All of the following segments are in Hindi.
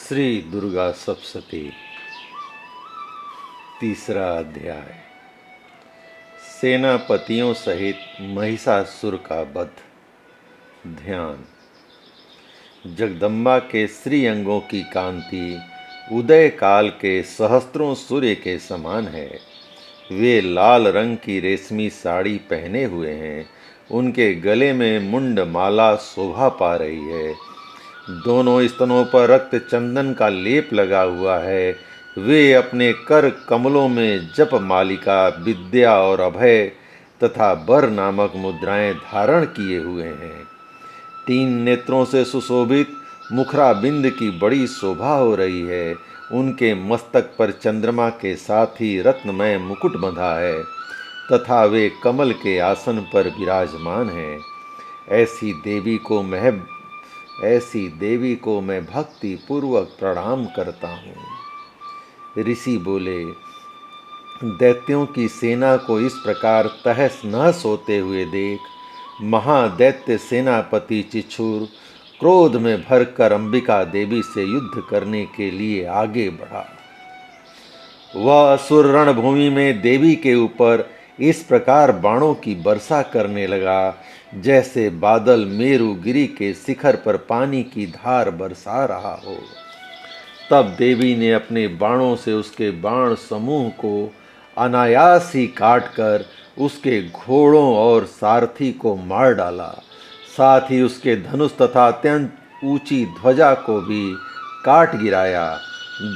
श्री दुर्गा सप्तशती तीसरा अध्याय। सेनापतियों सहित महिषासुर का वध। ध्यान। जगदम्बा के श्री अंगों की कांति उदय काल के सहस्त्रों सूर्य के समान है। वे लाल रंग की रेशमी साड़ी पहने हुए हैं। उनके गले में मुंड माला शोभा पा रही है। दोनों स्तनों पर रक्त चंदन का लेप लगा हुआ है। वे अपने कर कमलों में जप मालिका, विद्या और अभय तथा बर नामक मुद्राएं धारण किए हुए हैं। 3 नेत्रों से सुशोभित मुखराबिंद की बड़ी शोभा हो रही है। उनके मस्तक पर चंद्रमा के साथ ही रत्नमय मुकुट बंधा है तथा वे कमल के आसन पर विराजमान हैं। ऐसी देवी को मैं भक्ति पूर्वक प्रणाम करता हूँ। ऋषि बोले, दैत्यों की सेना को इस प्रकार तहस नहस होते हुए देख महादैत्य सेनापति चिछुर क्रोध में भरकर अंबिका देवी से युद्ध करने के लिए आगे बढ़ा। वह असुर रणभूमि में देवी के ऊपर इस प्रकार बाणों की वर्षा करने लगा जैसे बादल मेरुगिरी के शिखर पर पानी की धार बरसा रहा हो। तब देवी ने अपने बाणों से उसके बाण समूह को अनायास ही काटकर उसके घोड़ों और सारथी को मार डाला। साथ ही उसके धनुष तथा अत्यंत ऊंची ध्वजा को भी काट गिराया।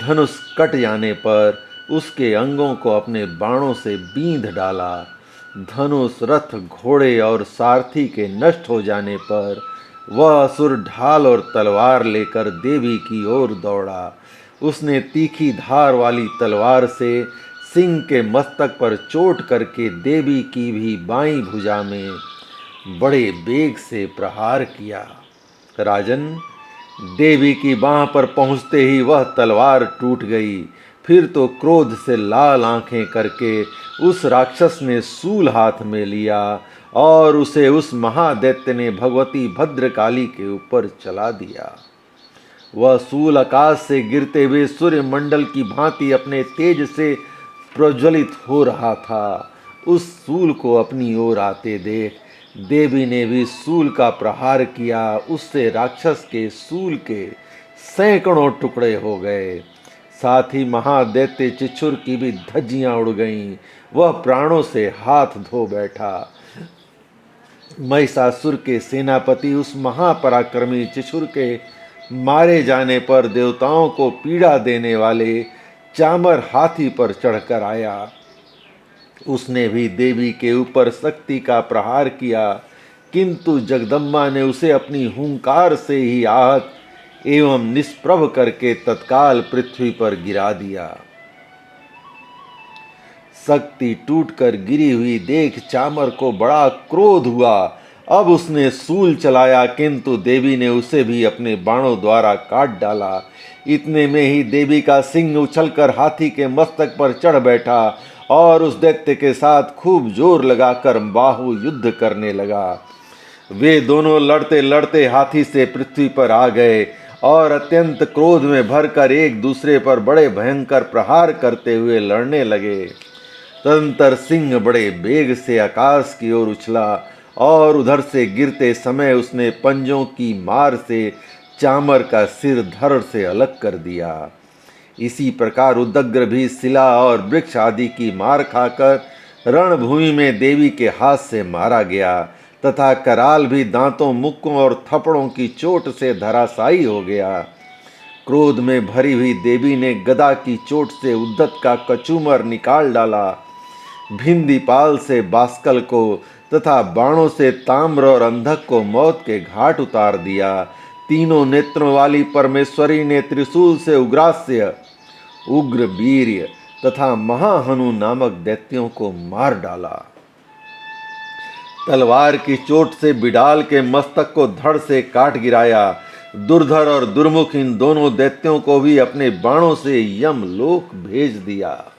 धनुष कट जाने पर उसके अंगों को अपने बाणों से बींध डाला। धनुष, रथ, घोड़े और सारथी के नष्ट हो जाने पर वह असुर ढाल और तलवार लेकर देवी की ओर दौड़ा। उसने तीखी धार वाली तलवार से सिंह के मस्तक पर चोट करके देवी की भी बाईं भुजा में बड़े वेग से प्रहार किया। राजन, देवी की बाह पर पहुंचते ही वह तलवार टूट गई। फिर तो क्रोध से लाल आंखें करके उस राक्षस ने शूल हाथ में लिया और उसे उस महादैत्य ने भगवती भद्रकाली के ऊपर चला दिया। वह शूल आकाश से गिरते हुए सूर्य मंडल की भांति अपने तेज से प्रज्वलित हो रहा था। उस शूल को अपनी ओर आते देख देवी ने भी शूल का प्रहार किया। उससे राक्षस के शूल के सैकड़ों टुकड़े हो गए। साथ ही महादैत्य चिछुर की भी धज्जियां उड़ गईं। वह प्राणों से हाथ धो बैठा। महिषासुर के सेनापति उस महापराक्रमी चिछुर के मारे जाने पर देवताओं को पीड़ा देने वाले चामर हाथी पर चढ़कर आया। उसने भी देवी के ऊपर शक्ति का प्रहार किया, किंतु जगदम्बा ने उसे अपनी हुंकार से ही आहत एवं निष्प्रभ करके तत्काल पृथ्वी पर गिरा दिया। शक्ति टूटकर गिरी हुई देख चामर को बड़ा क्रोध हुआ। अब उसने शूल चलाया, किंतु देवी ने उसे भी अपने बाणों द्वारा काट डाला। इतने में ही देवी का सिंह उछलकर हाथी के मस्तक पर चढ़ बैठा और उस दैत्य के साथ खूब जोर लगाकर बाहु युद्ध करने लगा। वे दोनों लड़ते लड़ते हाथी से पृथ्वी पर आ गए और अत्यंत क्रोध में भरकर एक दूसरे पर बड़े भयंकर प्रहार करते हुए लड़ने लगे। तदंतर सिंह बड़े वेग से आकाश की ओर उछला और उधर से गिरते समय उसने पंजों की मार से चामर का सिर धड़ से अलग कर दिया। इसी प्रकार उदग्र भी शिला और वृक्ष आदि की मार खाकर रणभूमि में देवी के हाथ से मारा गया तथा कराल भी दांतों, मुक्कों और थपड़ों की चोट से धराशायी हो गया। क्रोध में भरी हुई देवी ने गदा की चोट से उद्धत का कचूमर निकाल डाला। भिंदीपाल से बास्कल को तथा बाणों से ताम्र और अंधक को मौत के घाट उतार दिया। तीनों नेत्रों वाली परमेश्वरी ने त्रिशूल से उग्रास्य, उग्र वीर्य तथा महाहनु नामक दैत्यों को मार डाला। तलवार की चोट से बिडाल के मस्तक को धड़ से काट गिराया। दुर्धर और दुर्मुख इन दोनों दैत्यों को भी अपने बाणों से यमलोक भेज दिया।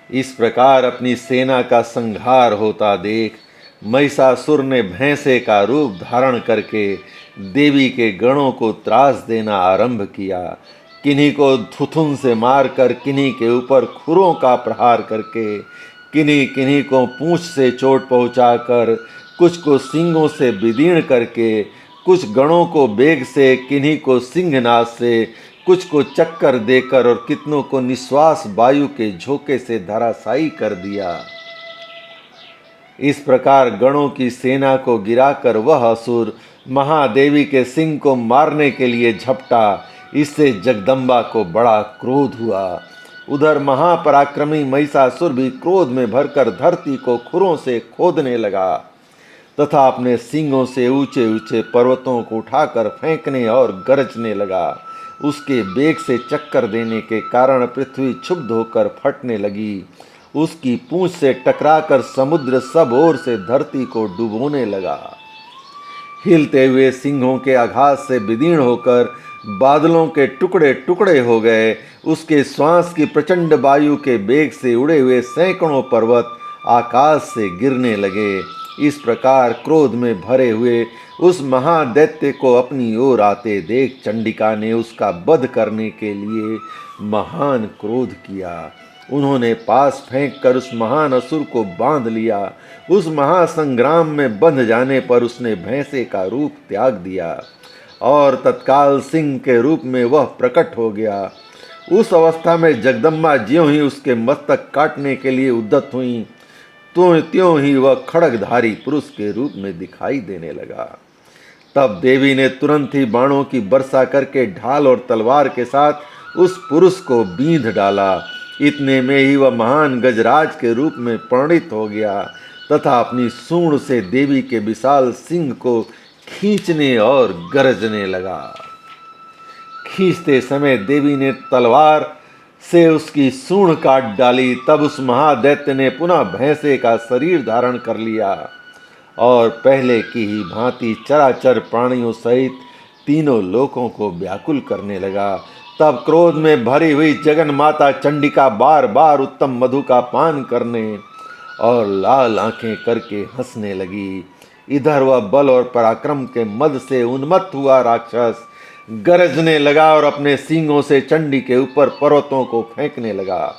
इस प्रकार अपनी सेना का संहार होता देख महिषासुर ने भैंसे का रूप धारण करके देवी के गणों को त्रास देना आरंभ किया। किन्हीं को थुथुन से मारकर, किन्हीं के ऊपर खुरों का प्रहार करके, किन्हीं किन्हीं को पूंछ से चोट पहुंचाकर, कुछ को सींगों से विदीर्ण करके, कुछ गणों को बेग से, किन्हीं को सिंहनाद से, कुछ को चक्कर देकर और कितनों को निश्वास वायु के झोंके से धराशायी कर दिया। इस प्रकार गणों की सेना को गिराकर वह असुर महादेवी के सिंह को मारने के लिए झपटा। इससे जगदम्बा को बड़ा क्रोध हुआ। उधर महापराक्रमी महिषासुर भी क्रोध में भरकर धरती को खुरों से खोदने लगा तथा अपने सींगों से ऊंचे ऊंचे पर्वतों को उठाकर फेंकने और गरजने लगा। उसके बेग से चक्कर देने के कारण पृथ्वी क्षुब्ध होकर फटने लगी। उसकी पूंछ से टकराकर समुद्र सब ओर से धरती को डुबोने लगा। हिलते हुए सिंहों के आघात से विदीर्ण होकर बादलों के टुकड़े टुकड़े हो गए। उसके श्वास की प्रचंड वायु के बेग से उड़े हुए सैकड़ों पर्वत आकाश से गिरने लगे। इस प्रकार क्रोध में भरे हुए उस महादैत्य को अपनी ओर आते देख चंडिका ने उसका वध करने के लिए महान क्रोध किया। उन्होंने पास फेंक कर उस महान असुर को बांध लिया। उस महासंग्राम में बंध जाने पर उसने भैंसे का रूप त्याग दिया और तत्काल सिंह के रूप में वह प्रकट हो गया। उस अवस्था में जगदम्बा ज्यों ही उसके मस्तक काटने के लिए उद्यत हुई, तो त्यों ही वह खड्गधारी पुरुष के रूप में दिखाई देने लगा। तब देवी ने तुरंत ही बाणों की वर्षा करके ढाल और तलवार के साथ उस पुरुष को बींध डाला। इतने में ही वह महान गजराज के रूप में परिणित हो गया तथा अपनी सूंड से देवी के विशाल सिंह को खींचने और गरजने लगा। खींचते समय देवी ने तलवार से उसकी सूंड काट डाली। तब उस महादैत्य ने पुनः भैंसे का शरीर धारण कर लिया और पहले की ही भांति चराचर प्राणियों सहित तीनों लोकों को व्याकुल करने लगा। तब क्रोध में भरी हुई जगन माता चंडिका बार बार उत्तम मधु का पान करने और लाल आंखें करके हंसने लगी। इधर वह बल और पराक्रम के मद से उन्मत्त हुआ राक्षस गरजने लगा और अपने सींगों से चंडी के ऊपर पर्वतों को फेंकने लगा।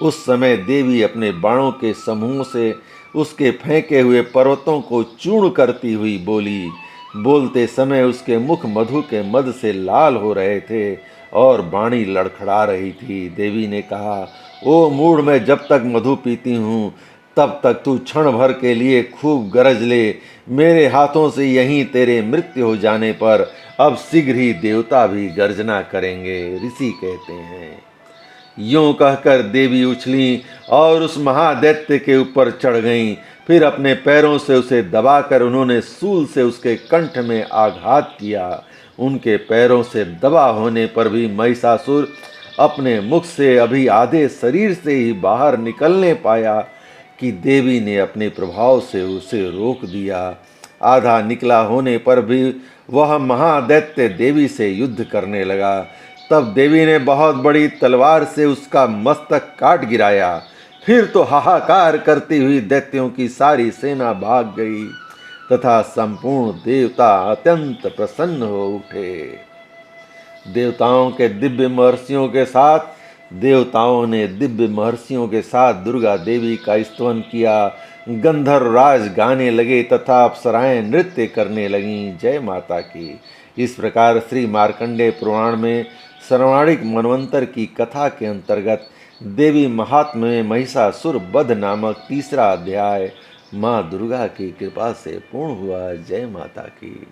उस समय देवी अपने बाणों के समूह से उसके फेंके हुए पर्वतों को चूर्ण करती हुई बोली। बोलते समय उसके मुख मधु के मद से लाल हो रहे थे और वाणी लड़खड़ा रही थी। देवी ने कहा, ओ मूढ़, मैं जब तक मधु पीती हूँ तब तक तू क्षण भर के लिए खूब गरज ले। मेरे हाथों से यहीं तेरे मृत्यु हो जाने पर अब शीघ्र ही देवता भी गर्जना करेंगे, ऋषि कहते हैं। यूं कहकर देवी उछली और उस महादैत्य के ऊपर चढ़ गईं। फिर अपने पैरों से उसे दबाकर उन्होंने सूल से उसके कंठ में आघात किया। उनके पैरों से दबा होने पर भी महिषासुर अपने मुख से अभी आधे शरीर से ही बाहर निकलने पाया कि देवी ने अपने प्रभाव से उसे रोक दिया। आधा निकला होने पर भी वह महादैत्य देवी से युद्ध करने लगा। तब देवी ने बहुत बड़ी तलवार से उसका मस्तक काट गिराया। फिर तो हाहाकार करती हुई दैत्यों की सारी सेना भाग गई तथा संपूर्ण देवता अत्यंत प्रसन्न हो उठे। देवताओं ने दिव्य महर्षियों के साथ दुर्गा देवी का स्तवन किया। गंधर्व राज गाने लगे तथा अप्सराएं नृत्य करने लगीं। जय माता की। इस प्रकार श्री मार्कंडेय पुराण में सर्वाणिक मनवंतर की कथा के अंतर्गत देवी महात्म्य में महिषासुर वध नामक तीसरा अध्याय माँ दुर्गा की कृपा से पूर्ण हुआ। जय माता की।